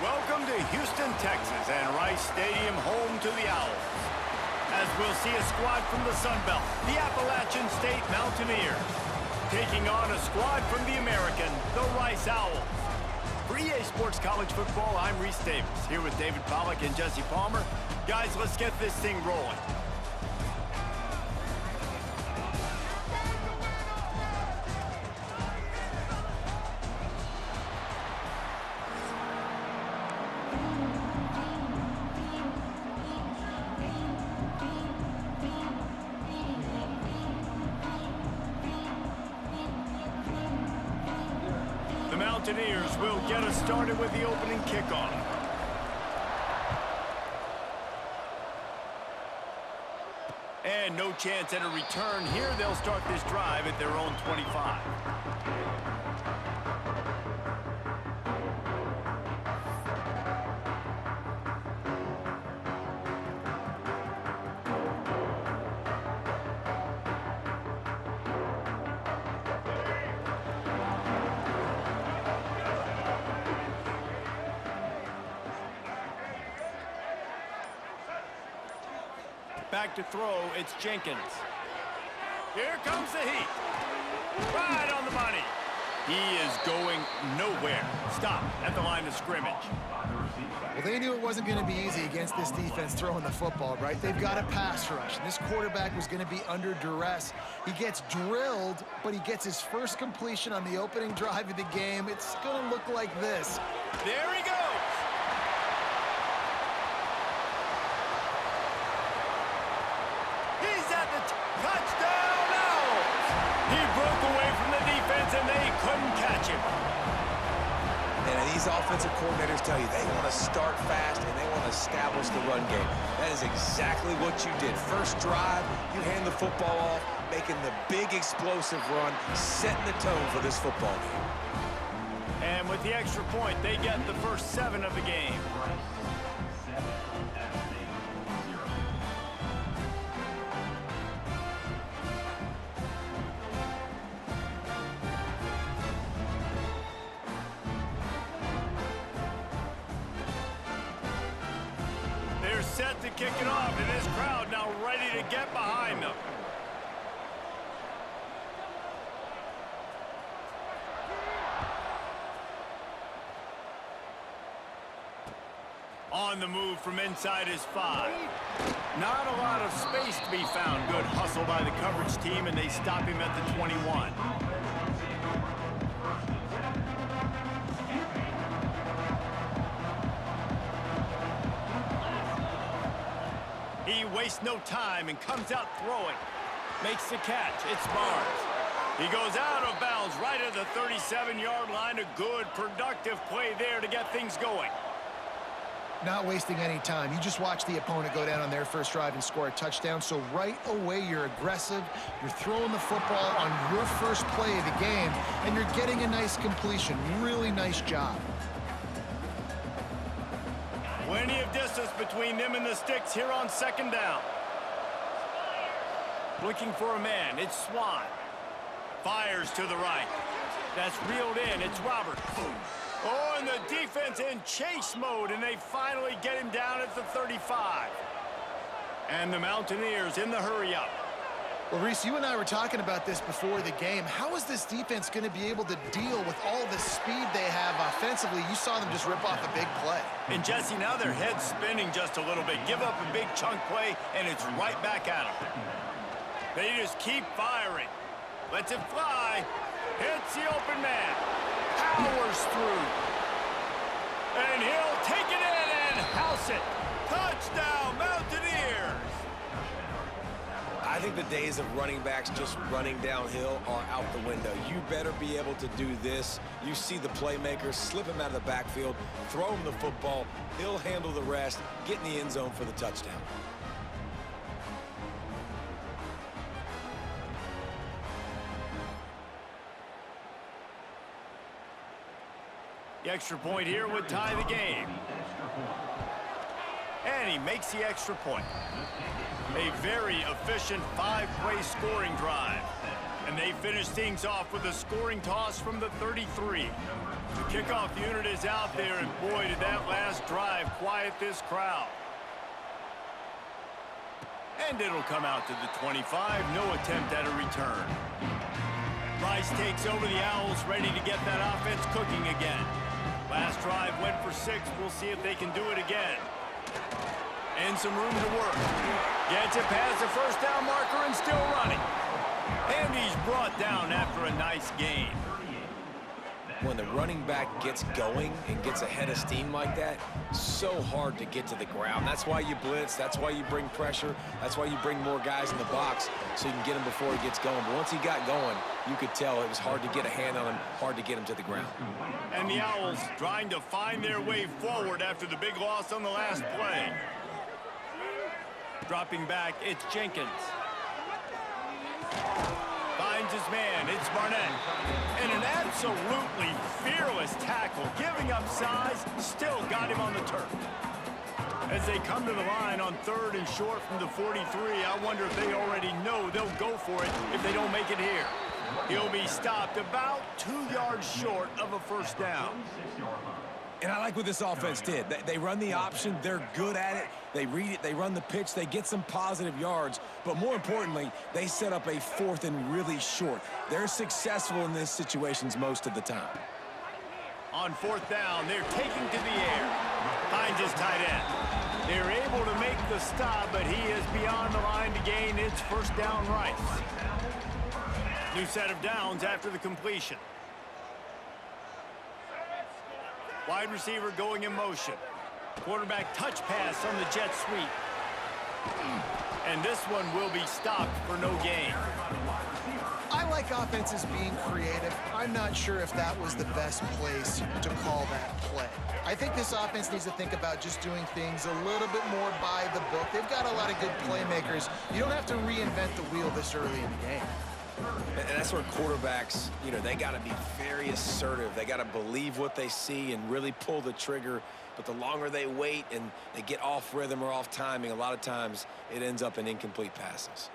Welcome to Houston, Texas, and Rice Stadium, home to the Owls. As we'll see a squad from the Sun Belt, the Appalachian State Mountaineers, taking on a squad from the American, the Rice Owls. For EA Sports College Football, I'm Reese Davis, here with David Pollack and Jesse Palmer. Guys, let's get this thing rolling. The Mountaineers will get us started with the opening kickoff. And no chance at a return here. They'll start this drive at their own 25. Back to throw, it's Jenkins. Here comes the heat. Right on the money. He is going nowhere. Stop at the line of scrimmage. Well, they knew it wasn't going to be easy against this defense throwing the football, right? They've got a pass rush, and this quarterback was going to be under duress. He gets drilled, but he gets his first completion on the opening drive of the game. It's going to look like this. There he goes. Touchdown Owls! He broke away from the defense and they couldn't catch him. And these offensive coordinators tell you they want to start fast and they want to establish the run game. That is exactly what you did. First drive, you hand the football off, making the big explosive run, setting the tone for this football game. And with the extra point, they get the first 7 of the game. Set to kick it off, and this crowd now ready to get behind them. On the move from inside his 5. Not a lot of space to be found. Good hustle by the coverage team, and they stop him at the 21. He wastes no time and comes out throwing. Makes the catch. It's Barnes. He goes out of bounds right at the 37-yard line. A good, productive play there to get things going. Not wasting any time. You just watch the opponent go down on their first drive and score a touchdown. So right away, you're aggressive. You're throwing the football on your first play of the game, and you're getting a nice completion. Really nice job. Plenty of distance between them and the sticks here on second down. Looking for a man. It's Swan. Fires to the right. That's reeled in. It's Robert. Oh, and the defense in chase mode, and they finally get him down at the 35. And the Mountaineers in the hurry-up. Well, Reese, you and I were talking about this before the game. How is this defense going to be able to deal with all the speed they have offensively? You saw them just rip off a big play. And, Jesse, now their head's spinning just a little bit. Give up a big chunk play, and it's right back at them. They just keep firing. Lets it fly. Hits the open man. Powers through. And he'll take it in and house it. Touchdown, Mountaineers! I think the days of running backs just running downhill are out the window. You better be able to do this. You see the playmakers, slip him out of the backfield, throw him the football, he'll handle the rest, get in the end zone for the touchdown. The extra point here would tie the game. And he makes the extra point. A very efficient 5-play scoring drive. And they finish things off with a scoring toss from the 33. The kickoff unit is out there, and boy, did that last drive quiet this crowd. And it'll come out to the 25. No attempt at a return. Rice takes over the Owls, ready to get that offense cooking again. Last drive went for 6. We'll see if they can do it again. And some room to work. Gets it past the first down marker and still running. And he's brought down after a nice gain. When the running back gets going and gets ahead of steam like that, so hard to get to the ground. That's why you blitz. That's why you bring pressure. That's why you bring more guys in the box so you can get him before he gets going. But once he got going, you could tell it was hard to get a hand on him, hard to get him to the ground. And the Owls trying to find their way forward after the big loss on the last play. Dropping back, it's Jenkins. Finds his man, it's Barnett. And an absolutely fearless tackle, giving up size, still got him on the turf. As they come to the line on 3rd and short from the 43, I wonder if they already know they'll go for it if they don't make it here. He'll be stopped about 2 yards short of a first down. And I like what this offense did. They run the option. They're good at it. They read it. They run the pitch. They get some positive yards. But more importantly, they set up a 4th and really short. They're successful in these situations most of the time. On 4th down, they're taking to the air. Finds his tight end. They're able to make the stop, but he is beyond the line to gain. It's first down Rice. New set of downs after the completion. Wide receiver going in motion. Quarterback touch pass on the jet sweep. And this one will be stopped for no gain. I like offenses being creative. I'm not sure if that was the best place to call that play. I think this offense needs to think about just doing things a little bit more by the book. They've got a lot of good playmakers. You don't have to reinvent the wheel this early in the game. And that's where quarterbacks, they got to be very assertive. They got to believe what they see and really pull the trigger. But the longer they wait and they get off rhythm or off timing, a lot of times it ends up in incomplete passes.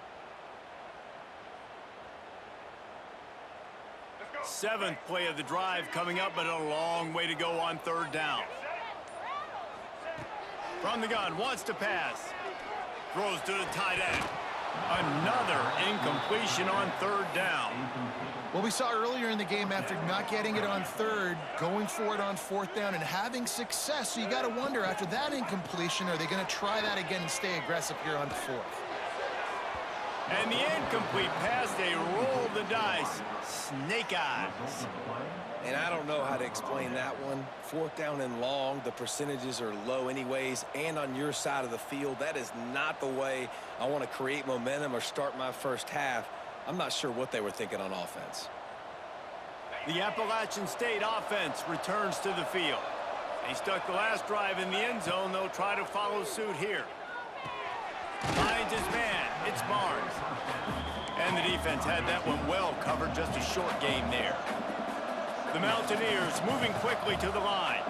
7th play of the drive coming up, but a long way to go on 3rd down. From the gun, wants to pass. Throws to the tight end. Another incompletion on 3rd down. Well, we saw earlier in the game, after not getting it on 3rd, going for it on 4th down and having success. So you got to wonder, after that incompletion, are they going to try that again and stay aggressive here on 4th? And the incomplete pass, they roll the dice. Snake eyes. And I don't know how to explain that one. 4th down and long, the percentages are low anyways, and on your side of the field, that is not the way I want to create momentum or start my first half. I'm not sure what they were thinking on offense. The Appalachian State offense returns to the field. They stuck the last drive in the end zone. They'll try to follow suit here. Finds his man. It's Barnes. And the defense had that one well covered. Just a short game there. The Mountaineers moving quickly to the line.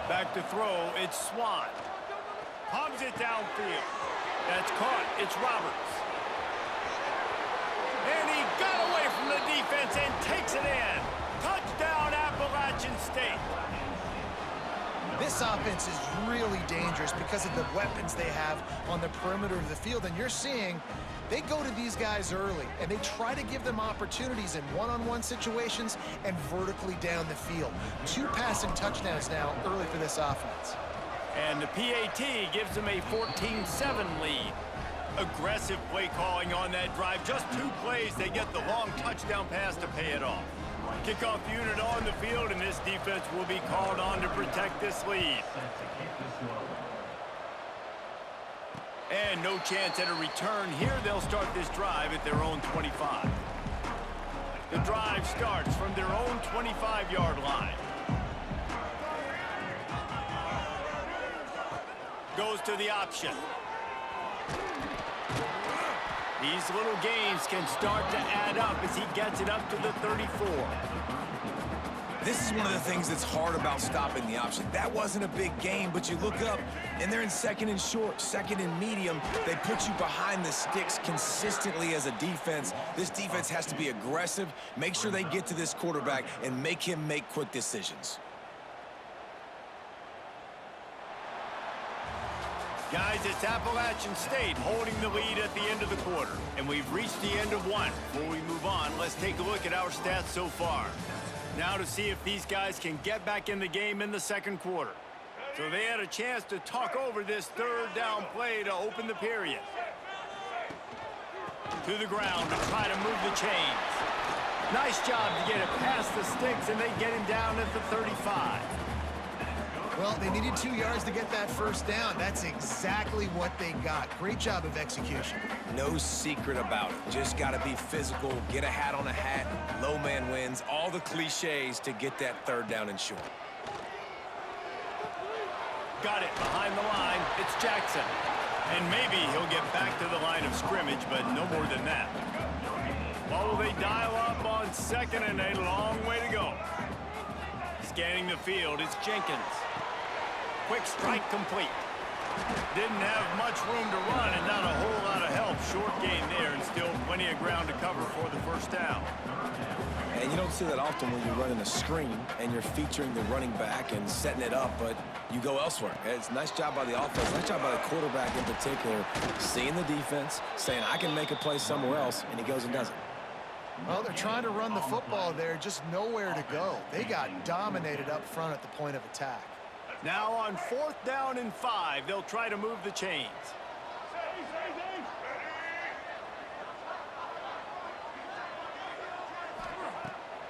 Back to throw, it's Swan. Hogs it downfield. That's caught, it's Roberts. And he got away from the defense and takes it in. Touchdown, Appalachian State. This offense is really dangerous because of the weapons they have on the perimeter of the field. And you're seeing they go to these guys early, and they try to give them opportunities in one-on-one situations and vertically down the field. 2 passing touchdowns now early for this offense. And the PAT gives them a 14-7 lead. Aggressive play calling on that drive. Just 2 plays, they get the long touchdown pass to pay it off. Kickoff unit on the field, and this defense will be called on to protect this lead. And no chance at a return here. They'll start this drive at their own 25. The drive starts from their own 25-yard line. Goes to the option. These little gains can start to add up as he gets it up to the 34. This is one of the things that's hard about stopping the option. That wasn't a big game, but you look up, and they're in second and short, second and medium. They put you behind the sticks consistently as a defense. This defense has to be aggressive, make sure they get to this quarterback, and make him make quick decisions. Guys, it's Appalachian State holding the lead at the end of the quarter. And we've reached the end of one. Before we move on, let's take a look at our stats so far. Now to see if these guys can get back in the game in the second quarter. So they had a chance to talk over this third down play to open the period. To the ground to try to move the chains. Nice job to get it past the sticks, and they get him down at the 35. Well, they needed 2 yards to get that first down. That's exactly what they got. Great job of execution. No secret about it. Just got to be physical, get a hat on a hat, low man wins, all the cliches to get that third down and short. Got it behind the line. It's Jackson. And maybe he'll get back to the line of scrimmage, but no more than that. Oh, they dial up on second and a long way to go. Scanning the field, it's Jenkins. Quick strike complete. Didn't have much room to run and not a whole lot of help. Short gain there and still plenty of ground to cover for the first down. And you don't see that often when you're running a screen and you're featuring the running back and setting it up, but you go elsewhere. It's a nice job by the offense, nice job by the quarterback in particular, seeing the defense, saying I can make a play somewhere else, and he goes and does it. Well, they're trying to run the football there, just nowhere to go. They got dominated up front at the point of attack. Now on 4th down and 5, they'll try to move the chains.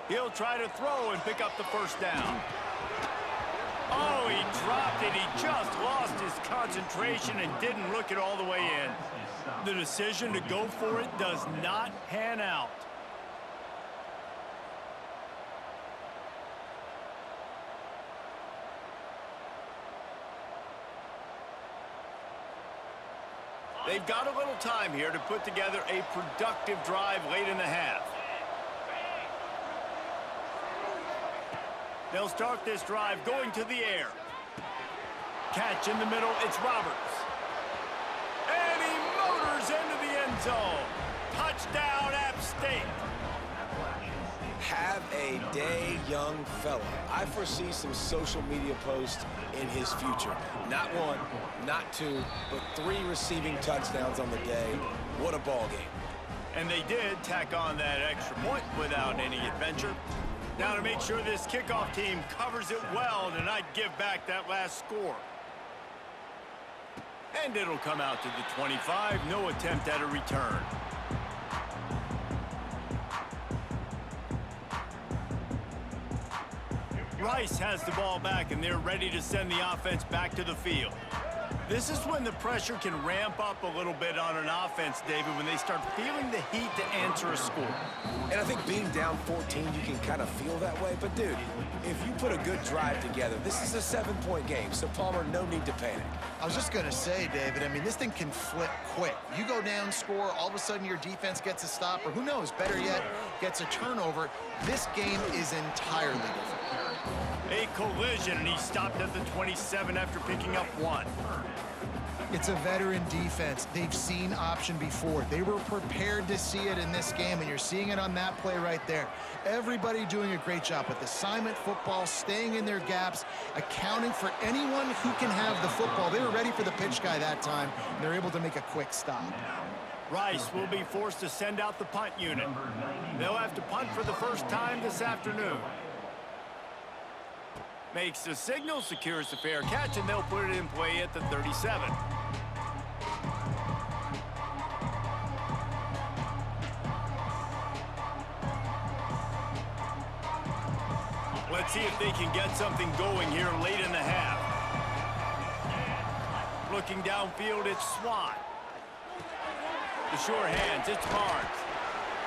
He'll try to throw and pick up the first down. Oh, he dropped it. He just lost his concentration and didn't look it all the way in. The decision to go for it does not pan out. They've got a little time here to put together a productive drive late in the half. They'll start this drive going to the air. Catch in the middle, it's Roberts. And he motors into the end zone. Touchdown, App State. Have a day, young fella. I foresee some social media posts in his future. Not one, not two, but 3 receiving touchdowns on the day. What a ball game. And they did tack on that extra point without any adventure. Now to make sure this kickoff team covers it well to not give back that last score. And it'll come out to the 25. No attempt at a return. Rice has the ball back, and they're ready to send the offense back to the field. This is when the pressure can ramp up a little bit on an offense, David, when they start feeling the heat to answer a score. And I think being down 14, you can kind of feel that way. But, dude, if you put a good drive together, this is a 7-point game, so, Palmer, no need to panic. I was just going to say, David, I mean, this thing can flip quick. You go down, score, all of a sudden your defense gets a stop, or who knows, better yet, gets a turnover. This game is entirely different. A collision, and he stopped at the 27 after picking up 1. It's a veteran defense. They've seen option before. They were prepared to see it in this game, and you're seeing it on that play right there. Everybody doing a great job with assignment football, staying in their gaps, accounting for anyone who can have the football. They were ready for the pitch guy that time, and they're able to make a quick stop. Rice will be forced to send out the punt unit. They'll have to punt for the first time this afternoon. Makes the signal, secures the fair catch, and they'll put it in play at the 37. Let's see if they can get something going here late in the half. Looking downfield, it's Swan. The sure hands, it's Barnes.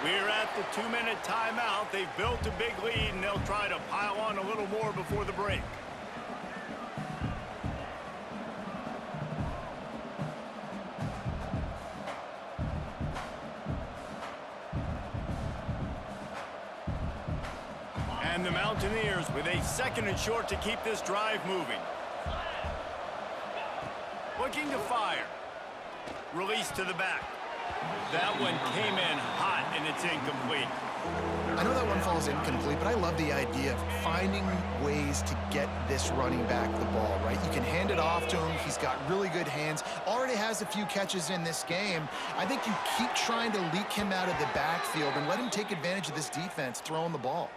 We're at the 2-minute timeout. They've built a big lead, and they'll try to pile on a little more before the break. And the Mount Mountaineers with a 2nd and short to keep this drive moving. Looking to fire. Release to the back. That one came in hot, and it's incomplete. I know that one falls incomplete, but I love the idea of finding ways to get this running back the ball, right? You can hand it off to him. He's got really good hands. Already has a few catches in this game. I think you keep trying to leak him out of the backfield and let him take advantage of this defense throwing the ball.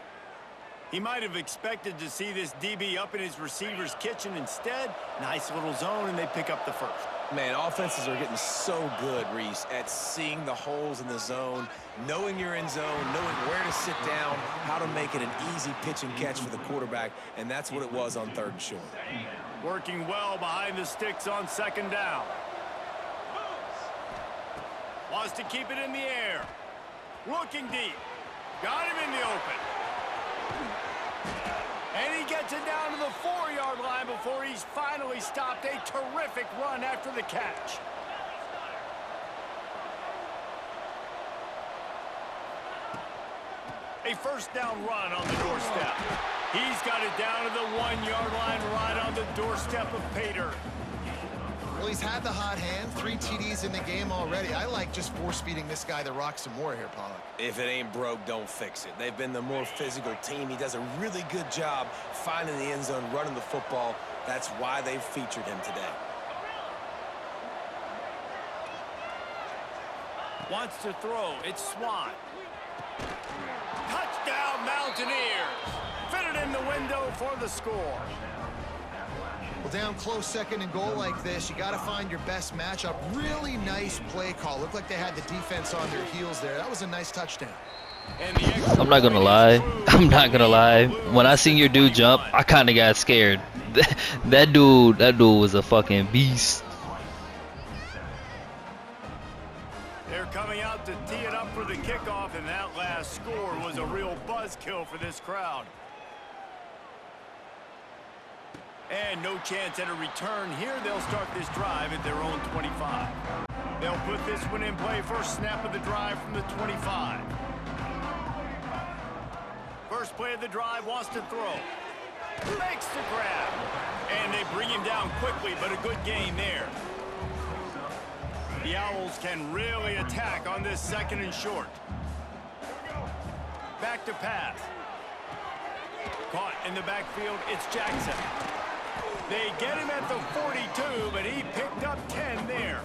He might have expected to see this DB up in his receiver's kitchen. Instead, nice little zone, and they pick up the first. Man, offenses are getting so good, Reese, at seeing the holes in the zone, knowing you're in zone, knowing where to sit down, how to make it an easy pitch and catch for the quarterback, and that's what it was on 3rd and short. Working well behind the sticks on 2nd down. Wants to keep it in the air. Looking deep. Got him in the open. And he gets it down to the 4-yard line before he's finally stopped. A terrific run after the catch. A 1st down run on the doorstep. He's got it down to the 1-yard line right on the doorstep of Pater. Well, he's had the hot hand, 3 TDs in the game already. I like just force-feeding this guy the rock some more here, Pollack. If it ain't broke, don't fix it. They've been the more physical team. He does a really good job finding the end zone, running the football. That's why they've featured him today. Wants to throw. It's Swann. Touchdown, Mountaineers. Fitted in the window for the score. Well, down close 2nd and goal like this, you got to find your best matchup. Really nice play call. Looked like they had the defense on their heels there. That was a nice touchdown. I'm not gonna lie. When I seen your dude jump, I kind of got scared. That dude was a fucking beast. They're coming out to tee it up for the kickoff, and that last score was a real buzzkill for this crowd. And no chance at a return here. They'll start this drive at their own 25. They'll put this one in play. First snap of the drive from the 25. First play of the drive, wants to throw. Makes the grab. And they bring him down quickly, but a good gain there. The Owls can really attack on this 2nd and short. Back to pass. Caught in the backfield, it's Jackson. They get him at the 42, but he picked up 10 there.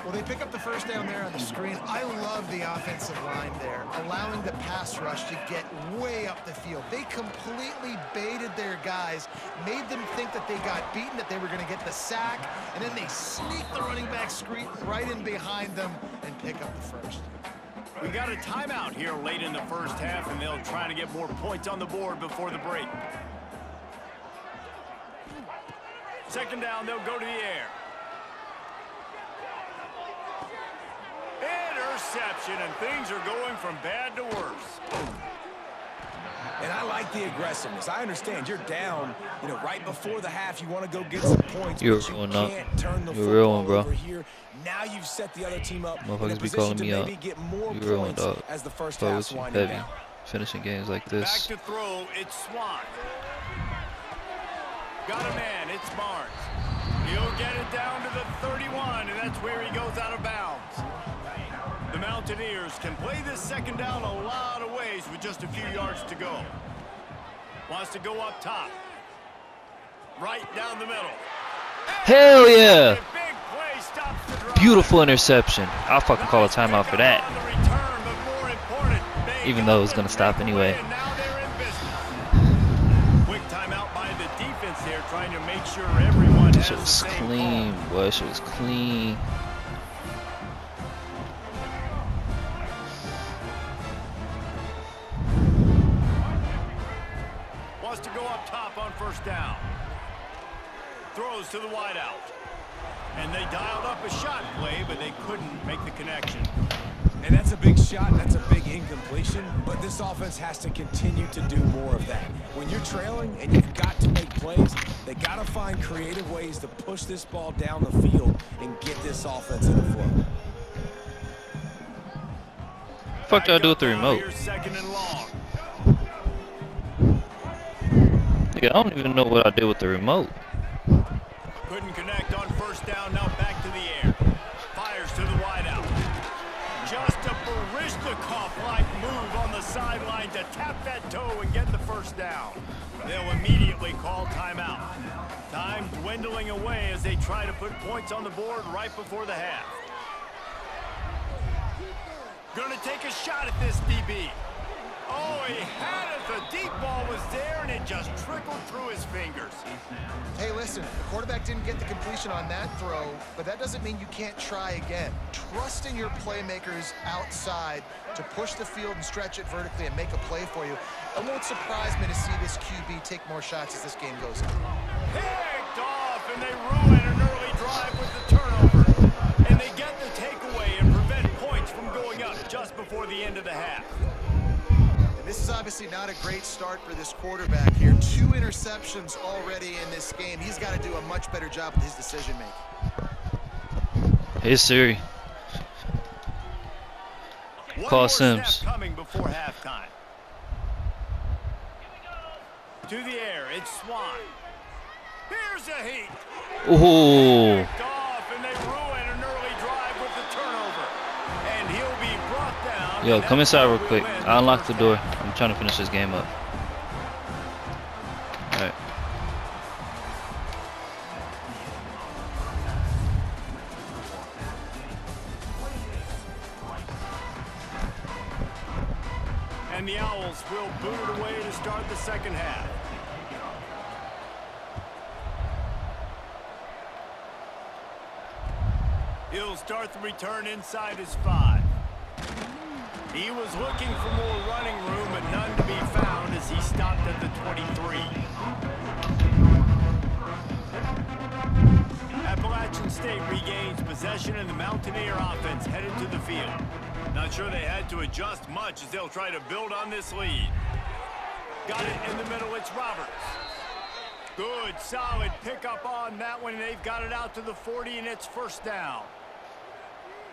Well, they pick up the 1st down there on the screen. I love the offensive line there, allowing the pass rush to get way up the field. They completely baited their guys, made them think that they got beaten, that they were going to get the sack, and then they sneak the running back screen right in behind them and pick up the 1st. We got a timeout here late in the 1st half, and they'll try to get more points on the board before the break. 2nd down, they'll go to the air. Interception, and things are going from bad to worse. And I like the aggressiveness. I understand you're down, right before the half. You want to go get some points, You're but you ruined can't turn the You're football bro. over here. Now you've set the other team up in a Motherfuckers be position calling to me out. maybe get more You ruined, points dog. as the first Bro, half's it's winding heavy. down. Finishing games like Back this. to throw, it's Swann. Got a man, it's Barnes. He'll get it down to the 31, and that's where he goes out of bounds. The Mountaineers can play this 2nd down a lot of ways with just a few yards to go. Wants to go up top. Right down the middle. Hell yeah! Big play stops the drive. Beautiful interception. I'll fucking call a timeout for that. On the return, but more important, they Even though it was gonna stop anyway. and now they're in business. Quick timeout by the defense there, trying to make sure everyone has Shit the was same clean, call. boy. Shit was clean. Wants to go up top on 1st down. Throws to the wideout. And they dialed up a shot play, but they couldn't make the connection. And that's a big shot, that's a big incompletion, but this offense has to continue to do more of that. When you're trailing and you've got to make plays, they got to find creative ways to push this ball down the field and get this offense in the flow. Fuck y'all do with the remote? Here's 2nd and long. Yeah, I don't even know what I did with the remote. Couldn't connect on first down. Now back to the air. Fires to the wideout. Just a Barishnikov-like move on the sideline to tap that toe and get the first down. They'll immediately call timeout. Time dwindling away as they try to put points on the board right before the half. Going to take a shot at this DB. Oh, he had it. The deep ball was there, and it just trickled through his fingers. Hey, listen, the quarterback didn't get the completion on that throw, but that doesn't mean you can't try again. Trust in your playmakers outside to push the field and stretch it vertically and make a play for you. It won't surprise me to see this QB take more shots as this game goes on. Picked off, and they ruin an early drive with the turnover. And they get the takeaway and prevent points from going up just before the end of the half. This is obviously not a great start for this quarterback here. 2 interceptions already in this game. He's got to do a much better job with his decision-making. Hey, Siri. Call Sims. Coming before halftime. To the air, it's Swan. Here's a heat. Ooh. Picked off, and they ruin an early drive with the turnover. And he'll be brought down. Yo, come inside real quick. I unlocked the door. I'm trying to finish this game up. Alright. And the Owls will boot it away to start the second half. He'll start the return inside his 5. He was looking for more running room, but none to be found as he stopped at the 23. Appalachian State regains possession, and the Mountaineer offense headed to the field. Not sure they had to adjust much as they'll try to build on this lead. Got it in the middle, it's Roberts. Good, solid pickup on that one, and they've got it out to the 40, and it's first down.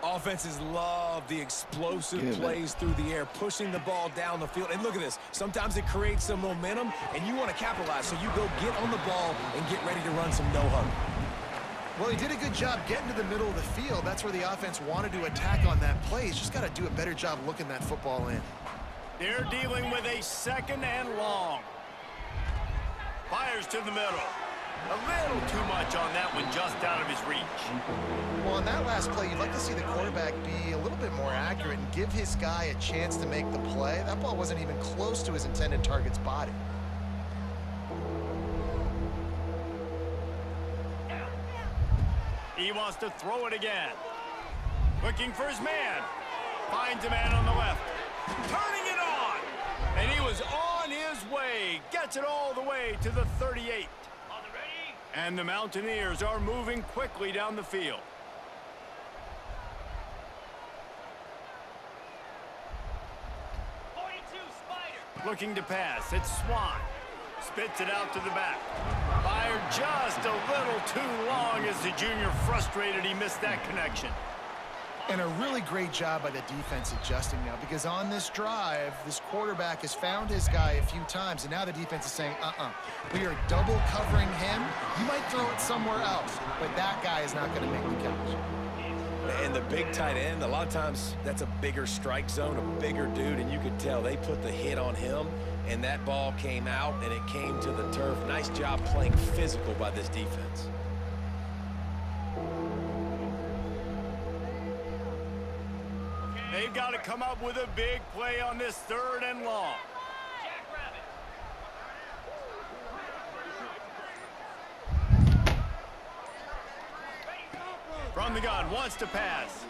Offenses love the explosive plays through the air, pushing the ball down the field. And look at this. Sometimes it creates some momentum, and you want to capitalize. So you go get on the ball and get ready to run some no-huddle. Well, he did a good job getting to the middle of the field. That's where the offense wanted to attack on that play. He's just got to do a better job looking that football in. They're dealing with a second and long. Fires to the middle. A little too much on that one, just out of his reach. Well, on that last play, you'd like to see the quarterback be a little bit more accurate and give his guy a chance to make the play. That ball wasn't even close to his intended target's body. He wants to throw it again. Looking for his man. Finds a man on the left. Turning it on. And he was on his way. Gets it all the way to the 38. And the Mountaineers are moving quickly down the field. Looking to pass. It's Swan. Spits it out to the back. Fired just a little too long as the junior frustrated he missed that connection. And a really great job by the defense adjusting now, because on this drive, this quarterback has found his guy a few times, and now the defense is saying, we are double covering him. You might throw it somewhere else, but that guy is not going to make the catch. And the big tight end, a lot of times that's a bigger strike zone, a bigger dude, and you could tell they put the hit on him, and that ball came out, and it came to the turf. Nice job playing physical by this defense. They've got to come up with a big play on this third and long. From the gun, wants to pass.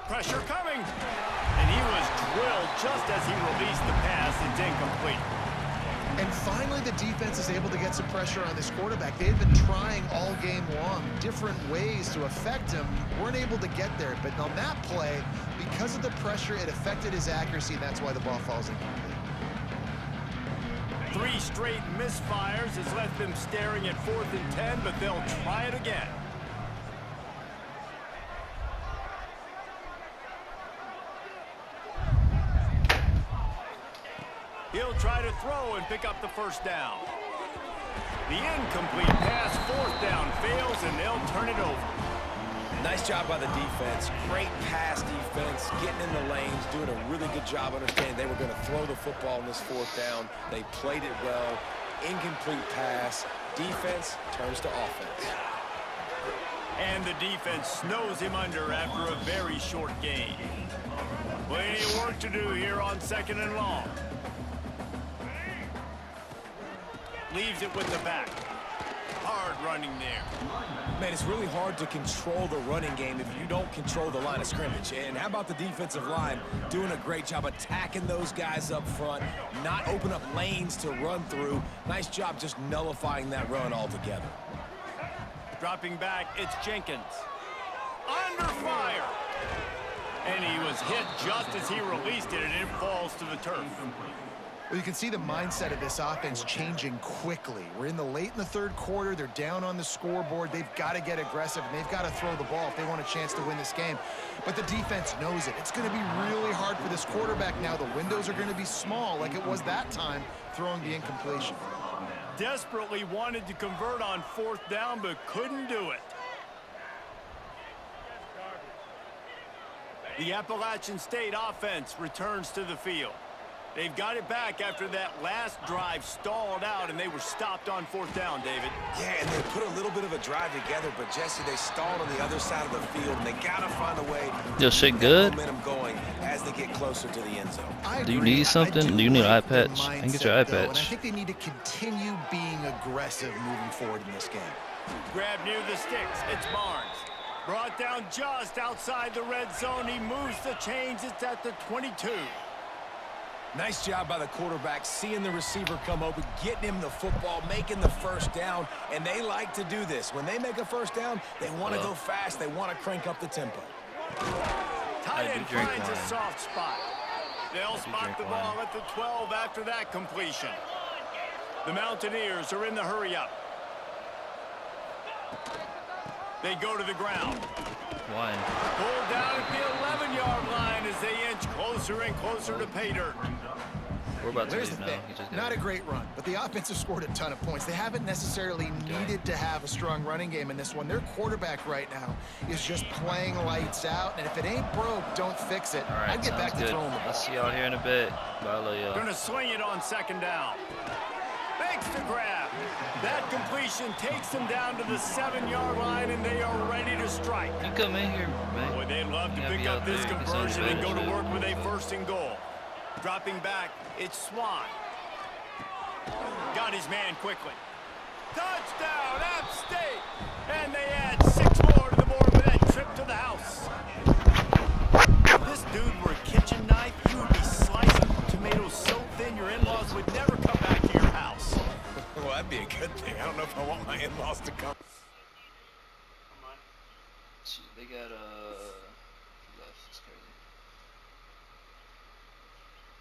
Pressure coming. And he was drilled just as he released the pass. It's incomplete. And finally, the defense is able to get some pressure on this quarterback. They've been trying all game long different ways to affect him. Weren't able to get there. But on that play, because of the pressure, it affected his accuracy, and that's why the ball falls incomplete. 3 straight misfires has left them staring at 4th and 10, but they'll try it again. He'll try to throw and pick up the first down. The incomplete pass, fourth down, fails, and they'll turn it over. Nice job by the defense. Great pass defense, getting in the lanes, doing a really good job understanding they were going to throw the football in this fourth down. They played it well. Incomplete pass. Defense turns to offense. And the defense snows him under after a very short gain. Plenty of work to do here on 2nd and long. Leaves it with the back. Hard running there. Man, it's really hard to control the running game if you don't control the line of scrimmage. And how about the defensive line doing a great job attacking those guys up front, not open up lanes to run through. Nice job just nullifying that run altogether. Dropping back, it's Jenkins. Under fire. And he was hit just as he released it, and it falls to the turf. Well, you can see the mindset of this offense changing quickly. We're in the late in the third quarter. They're down on the scoreboard. They've got to get aggressive, and they've got to throw the ball if they want a chance to win this game. But the defense knows it. It's going to be really hard for this quarterback now. The windows are going to be small like it was that time throwing the incompletion. Desperately wanted to convert on fourth down, but couldn't do it. The Appalachian State offense returns to the field. They've got it back after that last drive stalled out, and they were stopped on fourth down, David. Yeah, and they put a little bit of a drive together, but Jesse, they stalled on the other side of the field, and they got to find a way Yo, to shit keep good? that momentum going as they get closer to the end zone. Do you need something? Do you need an eye their patch? I can get mindset, your eye though, and I patch. think they need to continue being aggressive moving forward in this game. Grab near the sticks. It's Barnes. Brought down just outside the red zone. He moves the chains. It's at the 22. Nice job by the quarterback, seeing the receiver come open, getting him the football, making the first down, and they like to do this. When they make a first down, they want to go fast. They want to crank up the tempo. Tight end drink finds a wine. soft spot. They'll spot drink the wine. ball at the 12 after that completion. The Mountaineers are in the hurry-up. They go to the ground. Wine. Pulled down at the 11-yard line as they inch closer and closer to pay dirt. We're about to Here's the leave now. thing, He just got not a here. great run, but the offense has scored a ton of points. They haven't necessarily needed to have a strong running game in this one. Their quarterback right now is just playing lights out, and if it ain't broke, don't fix it. All right, I'd get back sounds to good. throwing the ball. I'll see y'all here in a bit. Bye, I love y'all. Gonna swing it on 2nd down. Makes the grab. That completion takes them down to the 7-yard line, and they are ready to strike. You come in here, man. Boy, they'd love to Yeah, pick be up out this there. Get some conversion and go to advantage, work with a 1st and goal. Dropping back, it's Swan. Got his man quickly. Touchdown, App State! And they add 6 more to the board with that trip to the house. If this dude were a kitchen knife, you would be slicing tomatoes so thin your in-laws would never come back to your house. Well, that'd be a good thing. I don't know if I want my in-laws to come.